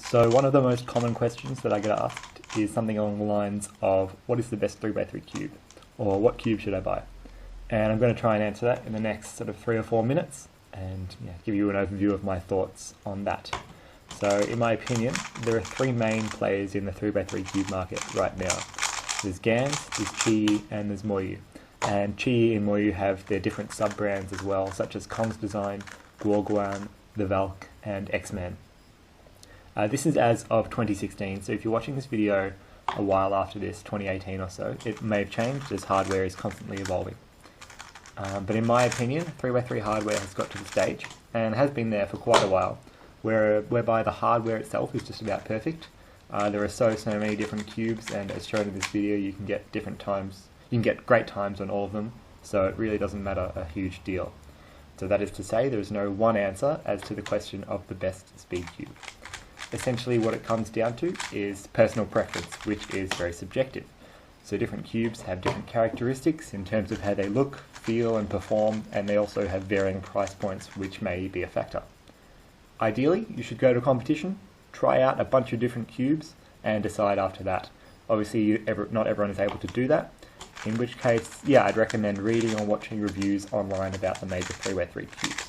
So one of the most common questions that I get asked is something along the lines of, what is the best 3x3 cube? Or what cube should I buy? And I'm going to try and answer that in the next sort of 3 or 4 minutes and give you an overview of my thoughts on that. So in my opinion, there are 3 main players in the 3x3 cube market right now. There's Gans, there's Qi, and there's Moyu. And Qi and Moyu have their different sub-brands as well, such as Kong's Design, Guoguan, The Valk, and X-Man. This is as of 2016, so if you're watching this video a while after this, 2018 or so, it may have changed as hardware is constantly evolving. But in my opinion, 3x3 hardware has got to the stage, and has been there for quite a while, whereby the hardware itself is just about perfect. There are so many different cubes, and as shown in this video, you can get great times on all of them, so it really doesn't matter a huge deal. So that is to say, there is no one answer as to the question of the best Speedcube. Essentially what it comes down to is personal preference, which is very subjective. So different cubes have different characteristics in terms of how they look, feel and perform, and they also have varying price points, which may be a factor. Ideally, you should go to a competition, try out a bunch of different cubes, and decide after that. Obviously, not everyone is able to do that, in which case, I'd recommend reading or watching reviews online about the major 3x3 cubes.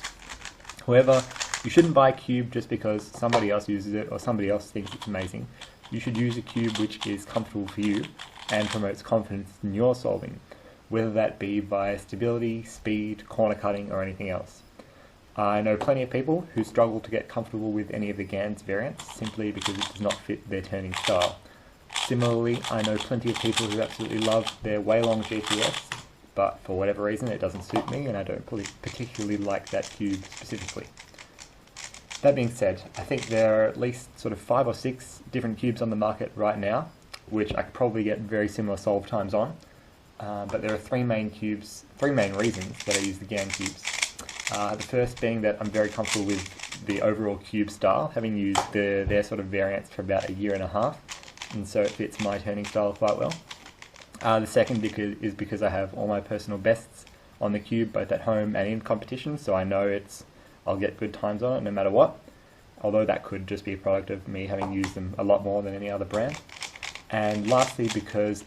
However, you shouldn't buy a cube just because somebody else uses it or somebody else thinks it's amazing. You should use a cube which is comfortable for you and promotes confidence in your solving, whether that be via stability, speed, corner cutting, or anything else. I know plenty of people who struggle to get comfortable with any of the Gans variants simply because it does not fit their turning style. Similarly, I know plenty of people who absolutely love their Waylong GPS, but for whatever reason it doesn't suit me and I don't particularly like that cube specifically. That being said, I think there are at least sort of 5 or 6 different cubes on the market right now, which I could probably get very similar solve times on. But there are 3 main reasons that I use the Gan cubes. The first being that I'm very comfortable with the overall cube style, having used their sort of variants for about a year and a half, and so it fits my turning style quite well. The second is because I have all my personal bests on the cube, both at home and in competition, so I know I'll get good times on it no matter what, although that could just be a product of me having used them a lot more than any other brand. And lastly, because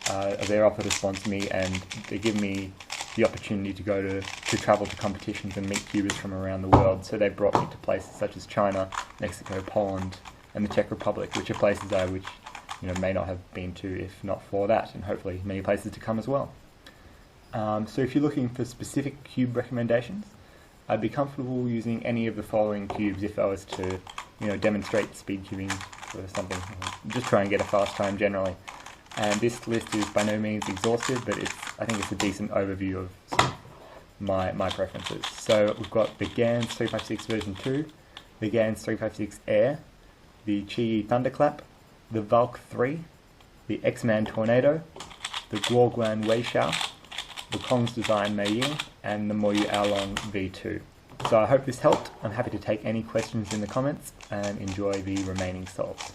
they're offered to sponsor me and they give me the opportunity to go to travel to competitions and meet cubers from around the world, so they brought me to places such as China, Mexico, Poland, and the Czech Republic, which are places I may not have been to if not for that, and hopefully many places to come as well. So if you're looking for specific cube recommendations, I'd be comfortable using any of the following cubes if I was to, demonstrate speed cubing or something, or just try and get a fast time generally. And this list is by no means exhaustive, but I think it's a decent overview of sort of my preferences. So we've got the Gans 356 version 2, the Gans 356 Air, the Qi Thunderclap, the Valk 3, the X-Man Tornado, the Guoguan Weixiao, the Kong's Design Mei Ying, and the Moyu Aolong V2. So I hope this helped. I'm happy to take any questions in the comments and enjoy the remaining solves.